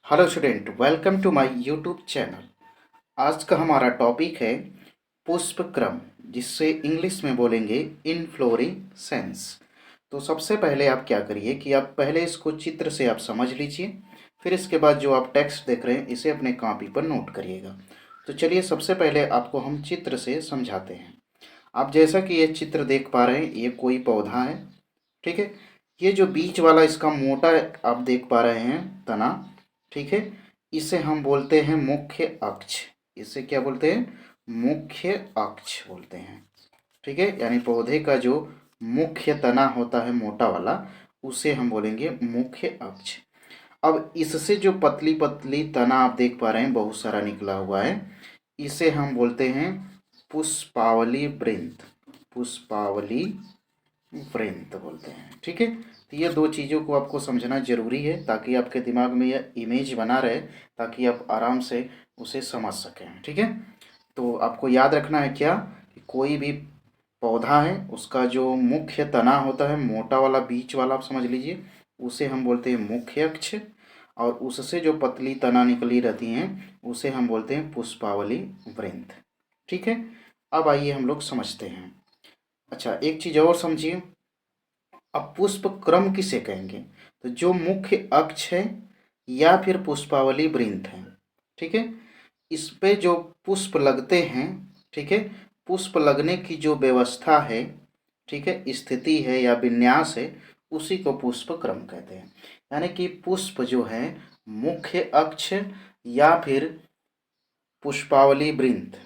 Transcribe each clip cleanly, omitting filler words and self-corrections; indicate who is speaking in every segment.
Speaker 1: Hello student, welcome to my YouTube channel. आज का हमारा टॉपिक है पुष्प क्रम, जिससे इंग्लिश में बोलेंगे इनफ्लोरेसेंस। तो सबसे पहले आप क्या करिए कि आप पहले इसको चित्र से आप समझ लीजिए, फिर इसके बाद जो आप टेक्स्ट देख रहे हैं इसे अपने कॉपी पर नोट करिएगा। तो चलिए सबसे पहले आपको हम चित्र से समझाते हैं। आप जैसा कि ये चित्र देख पा रहे हैं, ये कोई पौधा है, ठीक है। ये जो बीच वाला इसका मोटा आप देख पा रहे हैं तना, ठीक है, इसे हम बोलते हैं मुख्य अक्ष। इसे क्या बोलते हैं? मुख्य अक्ष बोलते हैं, ठीक है। यानी पौधे का जो मुख्य तना होता है मोटा वाला, उसे हम बोलेंगे मुख्य अक्ष। अब इससे जो पतली पतली तना आप देख पा रहे हैं बहुत सारा निकला हुआ है, इसे हम बोलते हैं पुष्पावली वृंत। पुष्पावली वृंत बोलते हैं, ठीक है। तो ये दो चीज़ों को आपको समझना जरूरी है ताकि आपके दिमाग में यह इमेज बना रहे, ताकि आप आराम से उसे समझ सकें, ठीक है। तो आपको याद रखना है क्या कि कोई भी पौधा है उसका जो मुख्य तना होता है मोटा वाला बीच वाला, आप समझ लीजिए, उसे हम बोलते हैं मुख्य अक्ष। और उससे जो पतली तना निकली रहती हैं उसे हम बोलते हैं पुष्पावली वृंत, ठीक है। अब आइए हम लोग समझते हैं। अच्छा, एक चीज़ और समझिए। अब पुष्प क्रम किसे कहेंगे? तो जो मुख्य अक्ष है या फिर पुष्पावली वृंत है, ठीक है, इस पे जो पुष्प लगते हैं, ठीक है, पुष्प लगने की जो व्यवस्था है, ठीक है, स्थिति है या विन्यास है, उसी को पुष्प क्रम कहते हैं। यानी कि पुष्प जो है मुख्य अक्ष या फिर पुष्पावली वृंत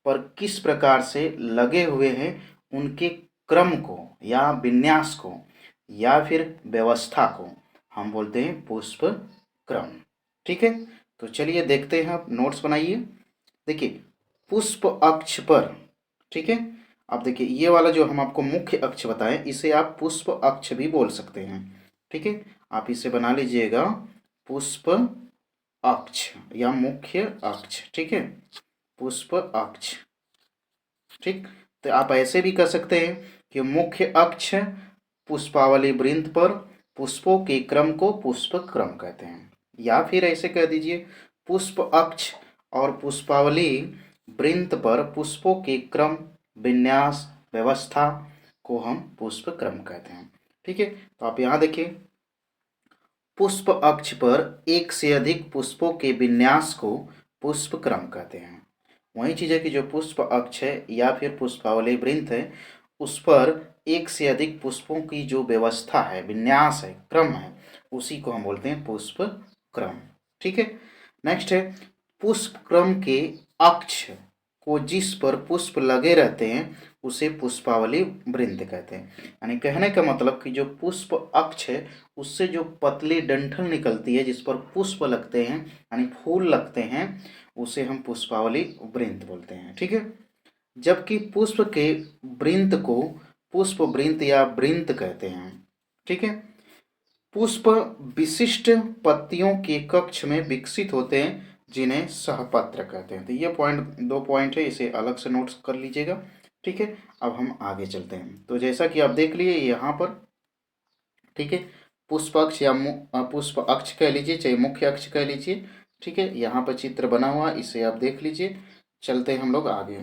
Speaker 1: पर किस प्रकार से लगे हुए हैं, उनके क्रम को या विन्यास को या फिर व्यवस्था को हम बोलते हैं पुष्प क्रम, ठीक है। तो चलिए देखते हैं, आप नोट्स बनाइए। देखिए, पुष्प अक्ष पर, ठीक है। अब देखिए ये वाला जो हम आपको मुख्य अक्ष बताएं, इसे आप पुष्प अक्ष भी बोल सकते हैं, ठीक है। आप इसे बना लीजिएगा पुष्प अक्ष या मुख्य अक्ष, ठीक है, पुष्प अक्ष, ठीक। तो आप ऐसे भी कर सकते हैं कि मुख्य अक्ष पुष्पावली वृंत पर पुष्पों के क्रम को पुष्प क्रम कहते हैं, या फिर ऐसे कह दीजिए पुष्प अक्ष और पुष्पावली वृंत पर पुष्पों के क्रम विन्यास व्यवस्था को हम पुष्प क्रम कहते हैं, ठीक है। तो आप यहाँ देखिए, पुष्प अक्ष पर एक से अधिक पुष्पों के विन्यास को पुष्प क्रम कहते हैं। वही चीज़ है कि जो पुष्प अक्ष है या फिर पुष्पावली वृंत है, उस पर एक से अधिक पुष्पों की जो व्यवस्था है, विन्यास है, क्रम है, उसी को हम बोलते हैं पुष्प क्रम, ठीक है। नेक्स्ट है, पुष्प क्रम के अक्ष को जिस पर पुष्प लगे रहते हैं उसे पुष्पावली वृंत कहते हैं। यानी कहने का मतलब कि जो पुष्प अक्ष है उससे जो पतली डंठल निकलती है जिस पर पुष्प लगते हैं यानी फूल लगते हैं, उसे हम पुष्पावली वृंत बोलते हैं, ठीक है। जबकि पुष्प के वृंत को पुष्प वृंत या वृंत कहते हैं, ठीक है। पुष्प विशिष्ट पत्तियों के कक्ष में विकसित होते हैं जिन्हें सहपत्र कहते हैं। तो ये पॉइंट, दो पॉइंट है, इसे अलग से नोट्स कर लीजिएगा, ठीक है। अब हम आगे चलते हैं। तो जैसा कि आप देख लिए यहाँ पर, ठीक है, पुष्प अक्ष या पुष्प अक्ष कह लीजिए चाहे मुख्य अक्ष कह लीजिए, ठीक है, यहाँ पर चित्र बना हुआ इसे आप देख लीजिए। चलते हैं हम लोग आगे।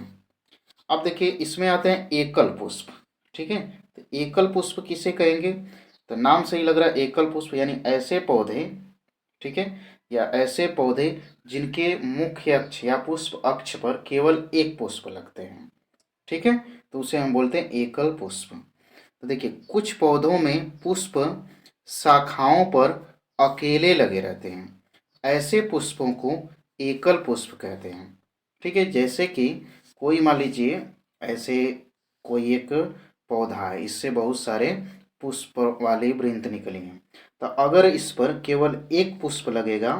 Speaker 1: अब देखिए इसमें आते हैं एकल पुष्प, ठीक है। तो एकल पुष्प किसे कहेंगे? तो नाम से ही लग रहा है एकल पुष्प, यानी ऐसे पौधे, ठीक है, या ऐसे पौधे जिनके मुख्य अक्ष या पुष्प अक्ष पर केवल एक पुष्प लगते हैं, ठीक है, तो उसे हम बोलते हैं एकल पुष्प। तो देखिए कुछ पौधों में पुष्प शाखाओं पर अकेले लगे रहते हैं, ऐसे पुष्पों को एकल पुष्प कहते हैं, ठीक है। जैसे कि कोई मान लीजिए ऐसे कोई एक पौधा है, इससे बहुत सारे पुष्प वाली वृंत निकली हैं, तो अगर इस पर केवल एक पुष्प लगेगा,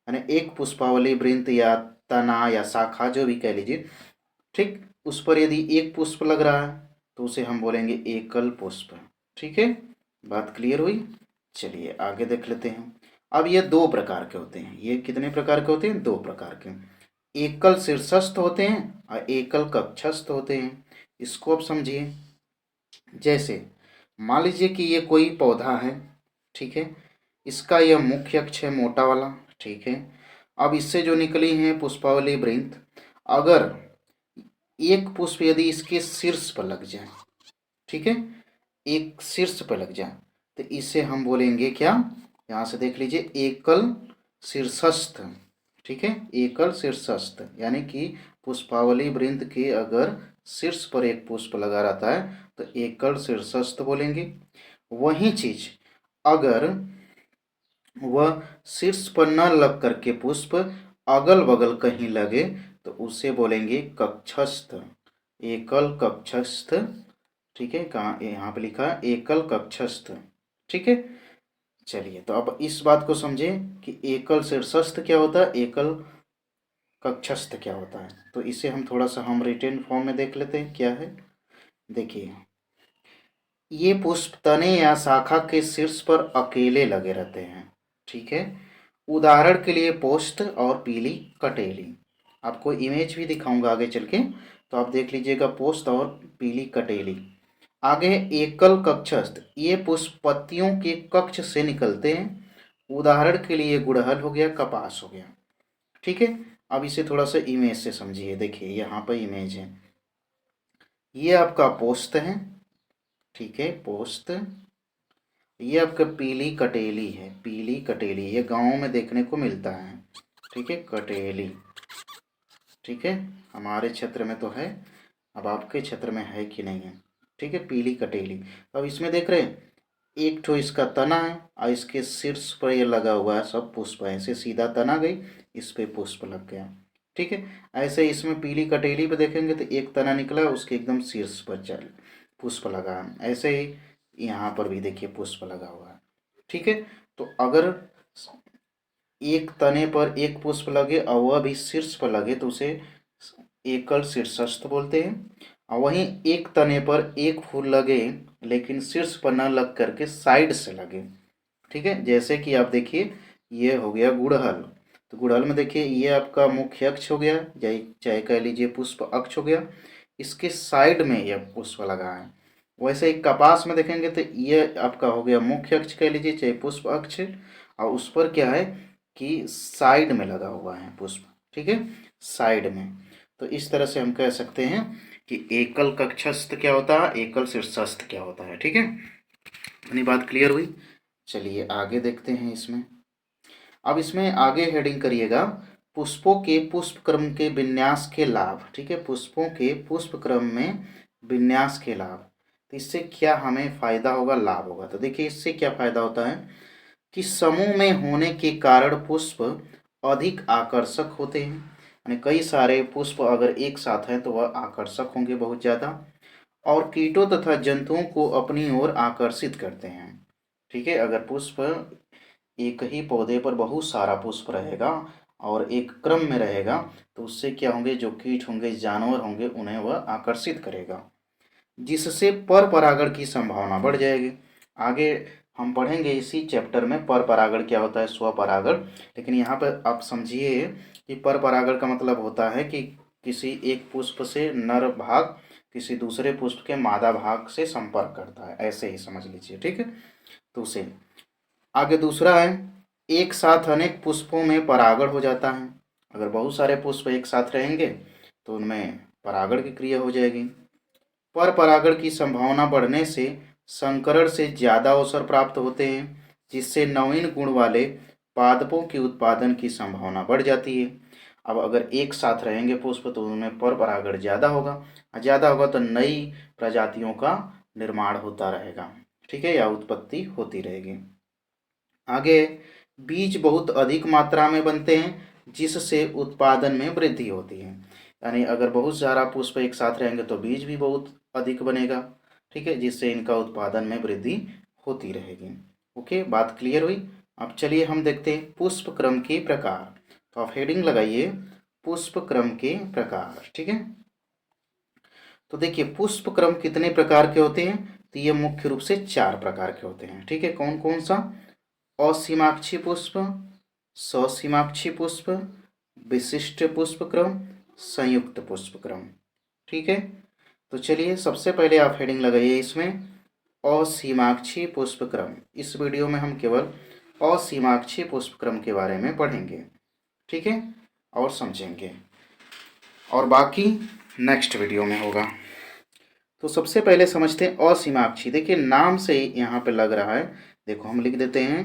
Speaker 1: यानी एक पुष्पावली वृंत या तना या शाखा जो भी कह लीजिए, ठीक, उस पर यदि एक पुष्प लग रहा है तो उसे हम बोलेंगे एकल पुष्प, ठीक है। बात क्लियर हुई? चलिए आगे देख लेते हैं। अब ये दो प्रकार के होते हैं। ये कितने प्रकार के होते हैं? दो प्रकार के। एकल शीर्षस्थ होते हैं और एकल कक्षस्थ होते हैं। इसको अब समझिए। जैसे मान लीजिए कि ये कोई पौधा है, ठीक है, इसका यह मुख्य अक्ष है मोटा वाला, ठीक है। अब इससे जो निकली हैं पुष्पावली वृंत, अगर एक पुष्प यदि इसके शीर्ष पर लग जाए, ठीक है, एक शीर्ष पर लग जाए, तो इसे हम बोलेंगे क्या, यहाँ से देख लीजिए, एकल शीर्षस्थ। ठीक है, एकल शीर्षस्थ, यानी कि पुष्पावली वृंत के अगर शीर्ष पर एक पुष्प लगा रहता है तो एकल शीर्षस्थ बोलेंगे। वही चीज अगर वह शीर्ष पर न लग करके पुष्प अगल बगल कहीं लगे तो उसे बोलेंगे कक्षस्थ, एकल कक्षस्थ। ठीक है, कहाँ यहाँ पे लिखा है एकल कक्षस्थ। ठीक है, चलिए तो अब इस बात को समझे कि एकल शीर्षस्थ क्या होता है, एकल कक्षस्थ क्या होता है। तो इसे हम थोड़ा सा हम रिटेन फॉर्म में देख लेते हैं क्या है। देखिए, ये पुष्प तने या शाखा के शीर्ष पर अकेले लगे रहते हैं। ठीक है, उदाहरण के लिए पोस्त और पीली कटेली। आपको इमेज भी दिखाऊंगा आगे चल के, तो आप देख लीजिएगा पोस्त और पीली कटेली। आगे एकल कक्षस्थ, ये पुष्प पत्तियों के कक्ष से निकलते हैं। उदाहरण के लिए गुड़हल हो गया, कपास हो गया। ठीक है, अब इसे थोड़ा सा इमेज से समझिए। देखिए यहाँ पर इमेज है, ये आपका पोस्त है। ठीक है, पोस्त। ये आपका पीली कटेली है, पीली कटेली, ये गाँव में देखने को मिलता है। ठीक है, कटेली। ठीक है, हमारे क्षेत्र में तो है, अब आपके क्षेत्र में है कि नहीं है। ठीक है, पीली कटेली। अब इसमें देख रहे हैं, एक ठो इसका तना है और इसके शीर्ष पर ये लगा हुआ है, सब पुष्प है। ऐसे सीधा तना गई, इस पे पुष्प लग गया। ठीक है, ऐसे इसमें पीली कटेली पे देखेंगे तो एक तना निकला, उसके एकदम शीर्ष पर चल पुष्प लगा है। ऐसे ही यहाँ पर भी देखिए पुष्प लगा हुआ है। ठीक है, तो अगर एक तने पर एक पुष्प लगे और वह भी शीर्ष पर लगे तो उसे एकल शीर्षस्थ बोलते हैं। और वहीं एक तने पर एक फूल लगे लेकिन शीर्ष पर न लग करके साइड से लगे। ठीक है, जैसे कि आप देखिए, ये हो गया गुड़हल। तो गुड़हल में देखिए, ये आपका मुख्य अक्ष हो गया, चाहे चाहे कह लीजिए पुष्प अक्ष हो गया, इसके साइड में यह पुष्प लगा है। वैसे ही कपास में देखेंगे तो ये आपका हो गया मुख्य अक्ष कह लीजिए, चाहे पुष्प अक्ष, और उस पर क्या है कि साइड में लगा हुआ है पुष्प। ठीक है, साइड में। तो इस तरह से हम कह सकते हैं कि एकल कक्षस्थ क्या होता है, एकल शीर्षस्थ क्या होता है। ठीक है, अपनी बात क्लियर हुई। चलिए आगे देखते हैं इसमें। अब इसमें आगे हेडिंग करिएगा, पुष्पों के पुष्प क्रम के विन्यास के लाभ। ठीक है, पुष्पों के पुष्प क्रम में विन्यास के लाभ। तो इससे क्या हमें फायदा होगा, लाभ होगा। तो देखिए इससे क्या फायदा होता है कि समूह में होने के कारण पुष्प अधिक आकर्षक होते हैं। यानी कई सारे पुष्प अगर एक साथ हैं तो वह आकर्षक होंगे बहुत ज़्यादा, और कीटों तथा जंतुओं को अपनी ओर आकर्षित करते हैं। ठीक है, अगर पुष्प एक ही पौधे पर बहुत सारा पुष्प रहेगा और एक क्रम में रहेगा तो उससे क्या होंगे, जो कीट होंगे, जानवर होंगे, उन्हें वह आकर्षित करेगा, जिससे पर परागण की संभावना बढ़ जाएगी। आगे हम पढ़ेंगे इसी चैप्टर में पर परागण क्या होता है, स्वपरागण। लेकिन यहाँ पर आप समझिए कि पर परागण का मतलब होता है कि किसी एक पुष्प से नर भाग किसी दूसरे पुष्प के मादा भाग से संपर्क करता है, ऐसे ही समझ लीजिए। ठीक है, तो उसे आगे दूसरा है, एक साथ अनेक पुष्पों में परागण हो जाता है। अगर बहुत सारे पुष्प एक साथ रहेंगे तो उनमें परागण की क्रिया हो जाएगी। पर परागण की संभावना बढ़ने से संकरण से ज़्यादा अवसर प्राप्त होते हैं, जिससे नवीन गुण वाले पादपों के उत्पादन की संभावना बढ़ जाती है। अब अगर एक साथ रहेंगे पुष्प तो उनमें पर परागण ज़्यादा होगा, ज़्यादा होगा तो नई प्रजातियों का निर्माण होता रहेगा। ठीक है, या उत्पत्ति होती रहेगी। आगे बीज बहुत अधिक मात्रा में बनते हैं, जिससे उत्पादन में वृद्धि होती है। यानी अगर बहुत सारा पुष्प एक साथ रहेंगे तो बीज भी बहुत अधिक बनेगा। ठीक है, जिससे इनका उत्पादन में वृद्धि होती रहेगी। ओके, बात क्लियर हुई। अब चलिए हम देखते हैं पुष्प क्रम के प्रकार। तो आप हेडिंग लगाइए, पुष्प क्रम के प्रकार। ठीक है, तो देखिए पुष्प क्रम कितने प्रकार के होते हैं, तो ये मुख्य रूप से 4 प्रकार के होते हैं। ठीक है, कौन कौन सा, असीमाक्षी पुष्प, ससीमाक्षी पुष्प, विशिष्ट पुष्पक्रम, संयुक्त पुष्पक्रम। ठीक है, तो चलिए सबसे पहले आप हेडिंग लगाइए इसमें, असीमाक्षी पुष्पक्रम। इस वीडियो में हम केवल असीमाक्षी पुष्पक्रम के बारे में पढ़ेंगे, ठीक है, और समझेंगे, और बाकी नेक्स्ट वीडियो में होगा। तो सबसे पहले समझते हैं असीमाक्षी। देखिए नाम से ही यहाँ पे लग रहा है, देखो हम लिख देते हैं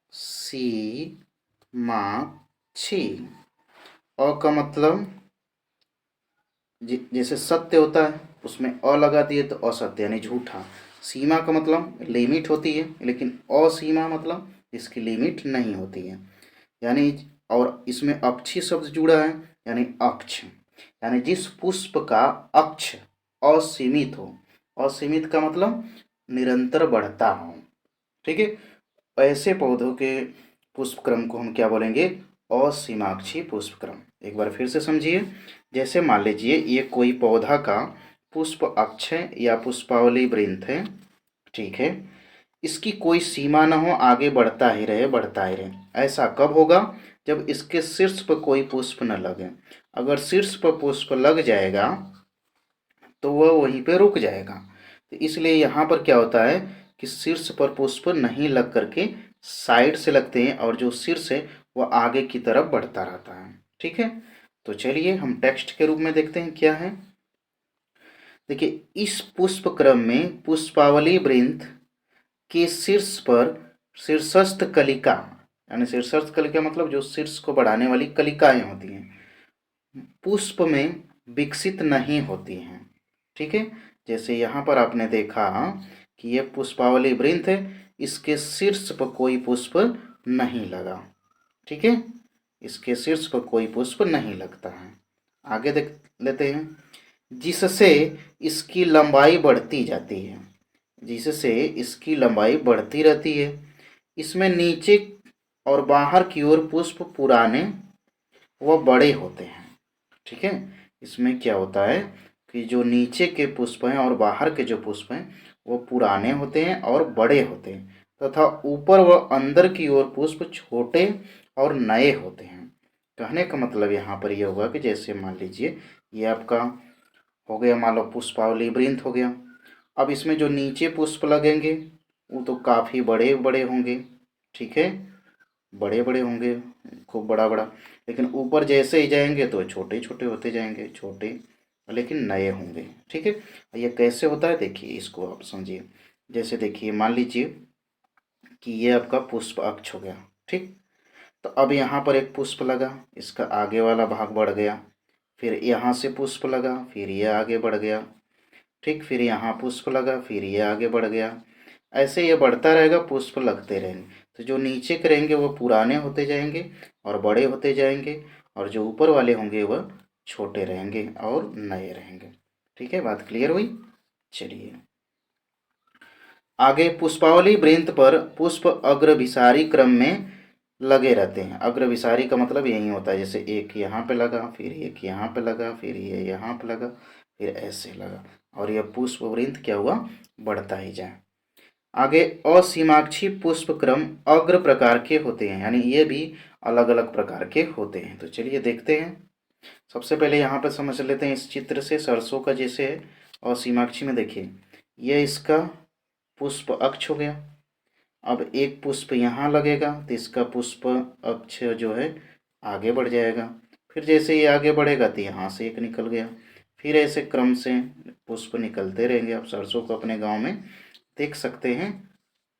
Speaker 1: असीमाक्षी। अ का मतलब जैसे सत्य होता है उसमें अ लगा दिए तो असत्य यानी झूठा। सीमा का मतलब लिमिट होती है, लेकिन असीमा मतलब इसकी लिमिट नहीं होती है यानी। और इसमें अक्षी शब्द जुड़ा है यानी अक्ष, यानी जिस पुष्प का अक्ष असीमित हो। असीमित का मतलब निरंतर बढ़ता हो, ठीक है। ऐसे पौधों के पुष्पक्रम को हम क्या बोलेंगे? असीमाक्षी पुष्पक्रम। एक बार फिर से समझिए, जैसे मान लीजिए ये कोई पौधा का पुष्प अक्ष है या पुष्पावली वृंत है, ठीक है। इसकी कोई सीमा न हो, आगे बढ़ता ही रहे बढ़ता ही रहे। ऐसा कब होगा? जब इसके शीर्ष पर कोई पुष्प न लगे। अगर शीर्ष पर पुष्प लग जाएगा तो वह वहीं पे रुक जाएगा। तो इसलिए यहाँ पर क्या होता है कि शीर्ष पर पुष्प नहीं लग करके साइड से लगते हैं, और जो शीर्ष है वह आगे की तरफ बढ़ता रहता है, ठीक है। तो चलिए हम टेक्स्ट के रूप में देखते हैं क्या है। देखिए इस पुष्प क्रम में पुष्पावली वृंत के शीर्ष पर शीर्षस्थ कलिका, यानी शीर्षस्थ कलिका मतलब जो शीर्ष को बढ़ाने वाली कलिकाएं होती हैं, पुष्प में विकसित नहीं होती हैं, ठीक है। जैसे यहाँ पर आपने देखा कि ये पुष्पावली वृंत है, इसके शीर्ष पर कोई पुष्प नहीं लगा, ठीक है। इसके शीर्ष पर कोई पुष्प नहीं लगता है। आगे देख लेते हैं। जिससे इसकी लंबाई बढ़ती जाती है, जिससे इसकी लंबाई बढ़ती रहती है। इसमें नीचे और बाहर की ओर पुष्प पुराने व बड़े होते हैं, ठीक है। इसमें क्या होता है कि जो नीचे के पुष्प हैं और बाहर के जो पुष्प हैं वो पुराने होते हैं और बड़े होते हैं, तथा ऊपर व अंदर की ओर पुष्प छोटे और नए होते हैं। कहने का मतलब यहाँ पर यह होगा कि जैसे मान लीजिए ये आपका हो गया, मान लो पुष्पावली वृंत हो गया। अब इसमें जो नीचे पुष्प लगेंगे वो तो काफ़ी बड़े बड़े होंगे, ठीक है, बड़े बड़े होंगे, खूब बड़ा बड़ा। लेकिन ऊपर जैसे ही जाएंगे तो छोटे छोटे होते जाएंगे, छोटे लेकिन नए होंगे, ठीक है। ये कैसे होता है देखिए, इसको आप समझिए। जैसे देखिए मान लीजिए कि ये आपका पुष्प अक्ष हो गया, ठीक। तो अब यहाँ पर एक पुष्प लगा, इसका आगे वाला भाग बढ़ गया, फिर यहाँ से पुष्प लगा, फिर ये आगे बढ़ गया, ठीक। फिर यहाँ पुष्प लगा, फिर ये आगे बढ़ गया। ऐसे ये बढ़ता रहेगा, पुष्प लगते रहेंगे। तो जो नीचे के रहेंगे वो पुराने होते जाएंगे और बड़े होते जाएंगे, और जो ऊपर वाले होंगे वह छोटे रहेंगे और नए रहेंगे, ठीक है। बात क्लियर हुई? चलिए आगे। पुष्पावली वृंत पर पुष्प अग्रभिसारी क्रम में लगे रहते हैं। अग्रभिसारी का मतलब यही होता है, जैसे एक यहाँ पे लगा, फिर एक यहाँ पे लगा, फिर ये यहाँ पे लगा, फिर ऐसे लगा, और यह पुष्प वृंत क्या हुआ? बढ़ता ही जाए। आगे असीमाक्षी पुष्पक्रम अग्र प्रकार के होते हैं, यानी ये भी अलग अलग प्रकार के होते हैं। तो चलिए देखते हैं। सबसे पहले यहाँ पर समझ लेते हैं इस चित्र से, सरसों का जैसे है। असीमाक्षी में देखिए ये इसका पुष्प अक्ष हो गया। अब एक पुष्प यहाँ लगेगा तो इसका पुष्प अक्ष जो है आगे बढ़ जाएगा। फिर जैसे ये आगे बढ़ेगा तो यहाँ से एक निकल गया, फिर ऐसे क्रम से पुष्प निकलते रहेंगे। आप सरसों को अपने गांव में देख सकते हैं,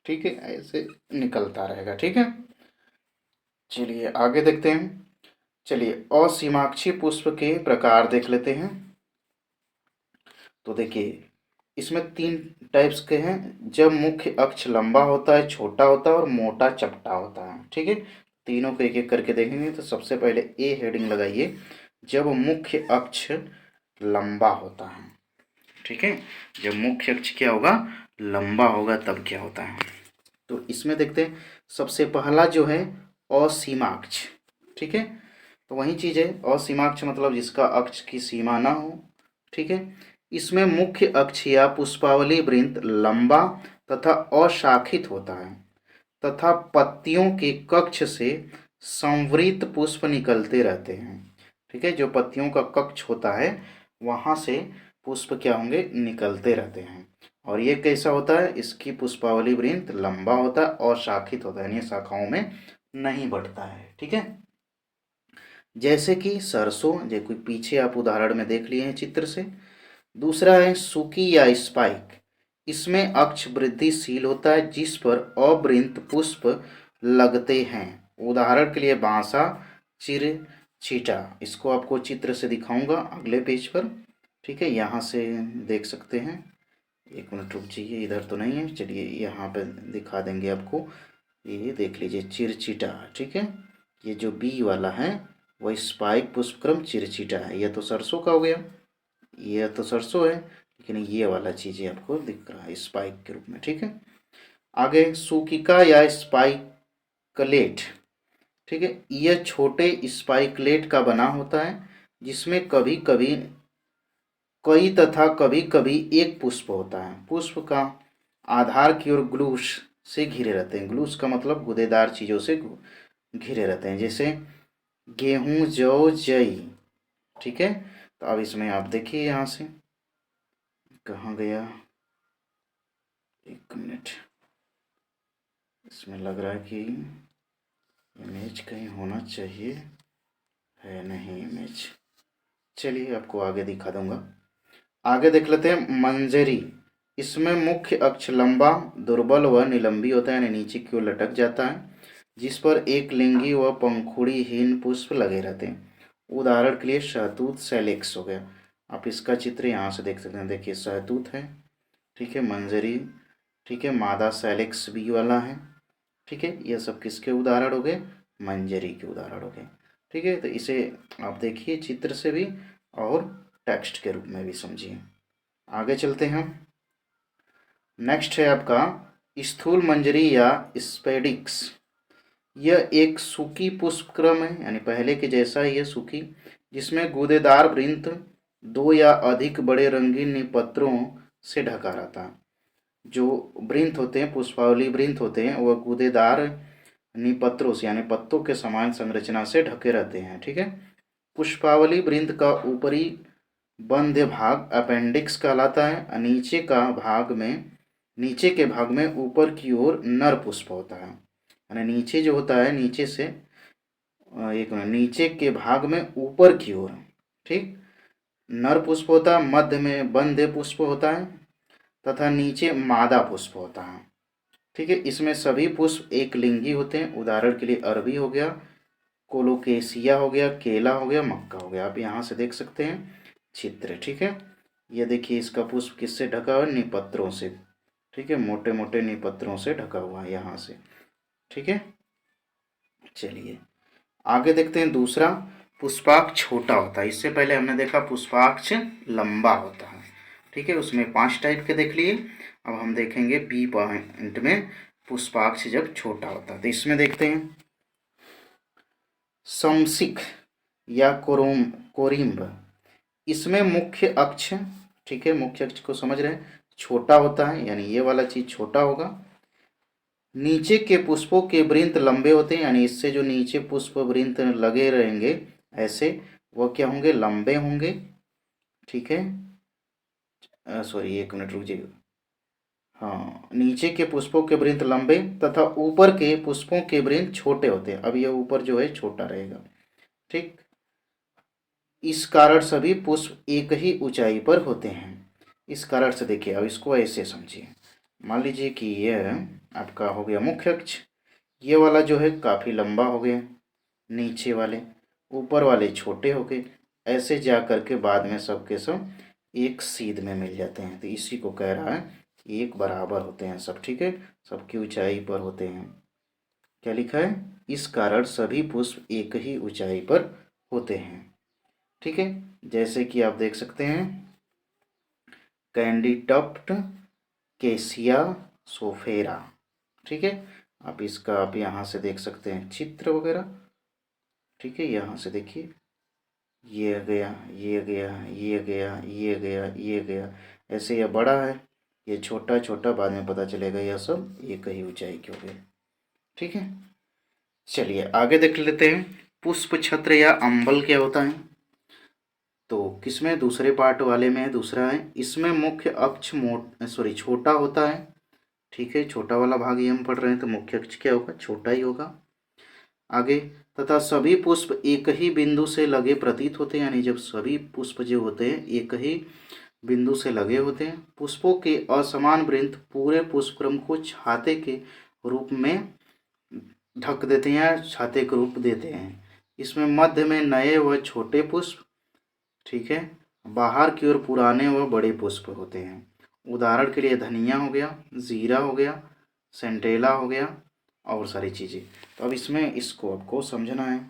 Speaker 1: ठीक है, ऐसे निकलता रहेगा, ठीक है। चलिए आगे देखते हैं। चलिए असीमाक्षी पुष्प के प्रकार देख लेते हैं। तो देखिए इसमें तीन टाइप्स के हैं। जब मुख्य अक्ष लंबा होता है, छोटा होता है और मोटा चपटा होता है, ठीक है। तीनों को एक एक करके देखेंगे। तो सबसे पहले ए हेडिंग लगाइए, जब मुख्य अक्ष लंबा होता है, ठीक है। जब मुख्य अक्ष क्या होगा? लंबा होगा, तब क्या होता है? तो इसमें देखते हैं सबसे पहला जो है असीमाक्ष, ठीक है। तो वही चीज़ है, असीमाक्ष मतलब जिसका अक्ष की सीमा ना हो, ठीक है। इसमें मुख्य अक्ष या पुष्पावली वृंत लंबा तथा अशाखित होता है, तथा पत्तियों के कक्ष से संवृत पुष्प निकलते रहते हैं, ठीक है। जो पत्तियों का कक्ष होता है वहाँ से पुष्प क्या होंगे? निकलते रहते हैं। और ये कैसा होता है, इसकी पुष्पावली वृंत लंबा होता है और शाखित होता है, यानी शाखाओं में नहीं बढ़ता है। ठीक है, जैसे कि सरसों, जो कोई पीछे आप उदाहरण में देख लिए हैं चित्र से। दूसरा है सूकी या स्पाइक, इसमें अक्ष वृद्धिशील होता है जिस पर अवृंत पुष्प लगते हैं। उदाहरण के लिए बांसा, चिरचीटा, इसको आपको चित्र से दिखाऊंगा अगले पेज पर। ठीक है, यहाँ से देख सकते हैं। एक मिनट रुक जाइए, इधर तो नहीं है, चलिए यहाँ पे दिखा देंगे आपको। ये देख लीजिए चिरचीटा। ठीक है, ये जो बी वाला है वह स्पाइक पुष्पक्रम चिरचीटा है। ये तो सरसों का हो गया, ये तो सरसों है, लेकिन ये वाला चीज़ें आपको दिख रहा है स्पाइक के रूप में। ठीक है, आगे सूकिका या स्पाइकलेट। ठीक है, यह छोटे स्पाइकलेट का बना होता है जिसमें कभी कभी कई तथा कभी कभी एक पुष्प होता है। पुष्प का आधार की ओर ग्लूस से घिरे रहते हैं। ग्लूस का मतलब गूदेदार चीज़ों से घिरे रहते हैं, जैसे गेहूं, जौ, जई। ठीक है, तो अब इसमें आप देखिए यहाँ से, कहाँ गया, एक मिनट, इसमें लग रहा है कि इमेज कहीं होना चाहिए, है नहीं इमेज। चलिए आपको आगे दिखा दूंगा। आगे देख लेते हैं मंजरी। इसमें मुख्य अक्ष लंबा, दुर्बल व निलंबी होता है, यानी नीचे की ओर लटक जाता है, जिस पर एक लिंगी व पंखुड़ीहीन पुष्प लगे रहते हैं। उदाहरण के लिए शहतूत, सैलेक्स हो गया। आप इसका चित्र यहाँ से देख सकते हैं, देखिए शहतूत है, ठीक है, मंजरी, ठीक है, मादा सैलेक्स बी वाला है। ठीक है, ये सब किसके उदाहरण हो गए, मंजरी के उदाहरण हो गए। ठीक है, तो इसे आप देखिए चित्र से भी और टेक्स्ट के रूप में भी समझिए। आगे चलते हैं हम। नेक्स्ट है आपका स्थूल मंजरी या स्पेडिक्स। यह एक सूखी पुष्पक्रम है, यानी पहले के जैसा ही है, सूखी, जिसमें गूदेदार वृंत दो या अधिक बड़े रंगीन निपत्रों से ढका रहता है। जो वृंत होते हैं, पुष्पावली वृंत होते हैं, वह गूदेदार निपत्रों से यानी पत्तों के समान संरचना से ढके रहते हैं। ठीक है, पुष्पावली वृंत का ऊपरी बंध्य भाग अपेंडिक्स कहलाता है। नीचे के भाग में ऊपर की ओर नर पुष्प होता है, यानी नीचे जो होता है, नीचे से एक मिनट, नीचे के भाग में ऊपर की ओर, ठीक, नर पुष्प होता है, मध्य में बंध्य पुष्प होता है तथा नीचे मादा पुष्प होता है। ठीक है, इसमें सभी पुष्प एक लिंगी होते हैं। उदाहरण के लिए अरबी हो गया, कोलोकेसिया हो गया, केला हो गया, मक्का हो गया। आप यहाँ से देख सकते हैं चित्र। ठीक है, ये देखिए इसका पुष्प किससे ढका हुआ है, निपत्रों से। ठीक है, मोटे मोटे निपत्रों से ढका हुआ है यहाँ से। ठीक है, चलिए आगे देखते हैं। दूसरा, पुष्पाक्ष छोटा होता है। इससे पहले हमने देखा पुष्पाक्ष लंबा होता है। ठीक है, उसमें 5 टाइप के देख लिए। अब हम देखेंगे बी पॉइंट में पुष्पाक्ष जब छोटा होता है। तो इसमें देखते हैं समसिक या कोरिम्ब। इसमें मुख्य अक्ष, ठीक है, मुख्य अक्ष को समझ रहे हैं, छोटा होता है, यानी ये वाला चीज छोटा होगा। नीचे के पुष्पों के वृंत लंबे होते हैं, यानी इससे जो नीचे पुष्प वृंत लगे रहेंगे ऐसे, वह क्या होंगे, लंबे होंगे। ठीक है, सॉरी एक मिनट रुक जाइए। हाँ, नीचे के पुष्पों के वृंत लंबे तथा ऊपर के पुष्पों के वृंत छोटे होते हैं। अब यह ऊपर जो है छोटा रहेगा। ठीक, इस कारण सभी पुष्प एक ही ऊंचाई पर होते हैं। इस कारण से देखिए, अब इसको ऐसे समझिए। मान लीजिए कि यह आपका हो गया मुख्य अक्ष, ये वाला जो है काफ़ी लंबा हो गया, नीचे वाले, ऊपर वाले छोटे हो गए, ऐसे जा कर के बाद में सब के सब एक सीध में मिल जाते हैं। तो इसी को कह रहा है कि एक बराबर होते हैं सब। ठीक है, सबकी ऊंचाई पर होते हैं। क्या लिखा है, इस कारण सभी पुष्प एक ही ऊंचाई पर होते हैं। ठीक है, जैसे कि आप देख सकते हैं कैंडीटप्ट, केसिया, सोफेरा। ठीक है, आप यहाँ से देख सकते हैं चित्र वगैरह। ठीक है, यहाँ से देखिए, ये गया, ये गया, ये गया, ये गया, ये गया, ऐसे यह बड़ा है, ये छोटा छोटा, बाद में पता चलेगा यह सब एक ही ऊंचाई के हो गए। ठीक है, चलिए आगे देख लेते हैं पुष्प छत्र या अंबल क्या होता है। तो किसमें, दूसरे पार्ट वाले में दूसरा है, इसमें मुख्य अक्ष छोटा होता है। ठीक है, छोटा वाला भाग ये हम पढ़ रहे हैं, तो मुख्य अक्ष क्या होगा, छोटा ही होगा। आगे, तथा सभी पुष्प एक ही बिंदु से लगे प्रतीत होते हैं, यानी जब सभी पुष्प जो होते हैं एक ही बिंदु से लगे होते हैं। पुष्पों के असमान वृंत पूरे पुष्पक्रम को छाते के रूप में ढक देते हैं, छाते के रूप देते हैं। इसमें मध्य में नए व छोटे पुष्प, ठीक है, बाहर की ओर पुराने व बड़े पुष्प होते हैं। उदाहरण के लिए धनिया हो गया, जीरा हो गया, सेंटेला हो गया और सारी चीज़ें। तो अब इसमें इसको आपको समझना है।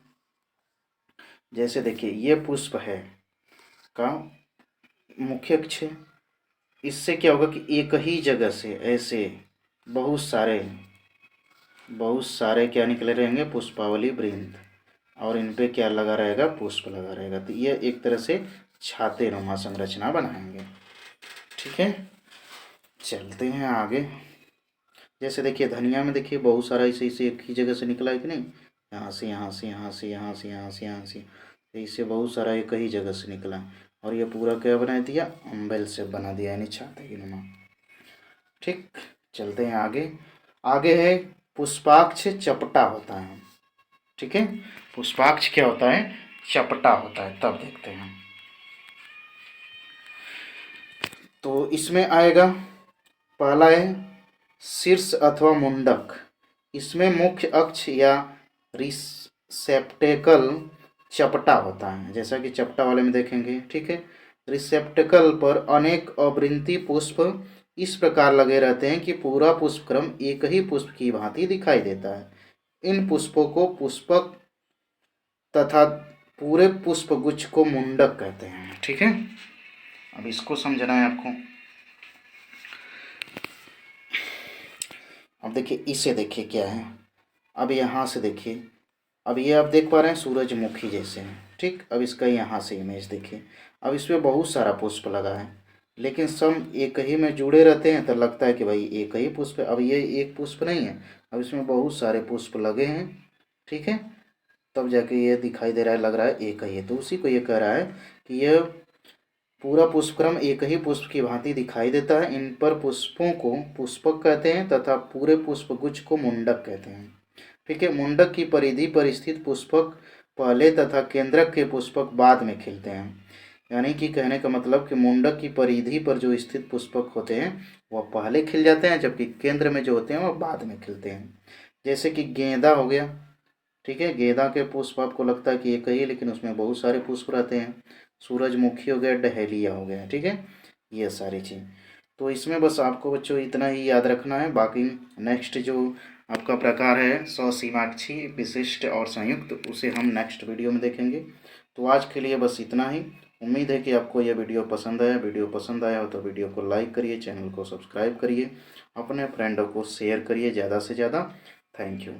Speaker 1: जैसे देखिए ये पुष्प है का मुख्य अक्ष है, इससे क्या होगा कि एक ही जगह से ऐसे बहुत सारे क्या निकले रहेंगे, पुष्पावली वृंत, और इन पे क्या लगा रहेगा, पुष्प लगा रहेगा। तो ये एक तरह से छाते नुमा संरचना बनाएंगे। ठीक है, चलते हैं आगे। जैसे देखिए धनिया में देखिए बहुत सारा इसे इसे एक ही जगह से निकला है कि नहीं, यहाँ से यहाँ से यहाँ से यहाँ से यहाँ से यहाँ से, तो इससे बहुत सारा एक ही जगह से निकला, और ये पूरा क्या बना दिया, अम्बेल से बना दिया, यानी छाते की नुमा। ठीक, चलते हैं आगे। आगे है पुष्पाक्ष चपटा होता है। ठीक है, पुष्पाक्ष क्या होता है, चपटा होता है। तब देखते हैं, तो इसमें आएगा पहला है शीर्ष अथवा मुंडक। इसमें मुख्य अक्ष या रिसेप्टेकल चपटा होता है, जैसा कि चपटा वाले में देखेंगे। ठीक है, रिसेप्टेकल पर अनेक अवृंती पुष्प इस प्रकार लगे रहते हैं कि पूरा पुष्पक्रम एक ही पुष्प की भांति दिखाई देता है। इन पुष्पों को पुष्पक तथा पूरे पुष्पगुच्छ को मुंडक कहते हैं। ठीक है, अब इसको समझना है आपको। अब देखिए इसे देखिए क्या है, अब यहाँ से देखिए, अब ये आप देख पा रहे हैं सूरजमुखी जैसे है। ठीक, अब इसका यहाँ से इमेज देखिए, अब इसमें बहुत सारा पुष्प लगा है, लेकिन सब एक ही में जुड़े रहते हैं, तो लगता है कि भाई एक ही पुष्प है। अब ये एक पुष्प नहीं है, अब इसमें बहुत सारे पुष्प लगे हैं। ठीक है, तब जाके ये दिखाई दे रहा है, लग रहा है एक ही है। तो उसी को ये कह रहा है कि यह पूरा पुष्पक्रम एक ही पुष्प की भांति दिखाई देता है। इन पर पुष्पों को पुष्पक कहते हैं तथा पूरे पुष्पगुच्छ को मुंडक कहते हैं। ठीक है, मुंडक की परिधि पर स्थित पुष्पक पहले तथा केंद्रक के पुष्पक बाद में खिलते हैं। यानी कि कहने का मतलब कि मुंडक की परिधि पर जो स्थित पुष्पक होते हैं वह पहले खिल जाते हैं, जबकि केंद्र में जो होते हैं वह बाद में खिलते हैं। जैसे कि गेंदा हो गया। ठीक है, गेंदा के पुष्प आपको लगता है कि एक ही है, लेकिन उसमें बहुत सारे पुष्प रहते हैं। सूरजमुखी हो गया, डहेलिया हो गया। ठीक है, ये सारी चीज़। तो इसमें बस आपको बच्चों इतना ही याद रखना है। बाकी नेक्स्ट जो आपका प्रकार है ससीमाक्षी, विशिष्ट और संयुक्त, उसे हम नेक्स्ट वीडियो में देखेंगे। तो आज के लिए बस इतना ही। उम्मीद है कि आपको यह वीडियो पसंद आया। वीडियो पसंद आया हो तो वीडियो को लाइक करिए, चैनल को सब्सक्राइब करिए, अपने फ्रेंडों को शेयर करिए ज़्यादा से ज़्यादा। Thank you.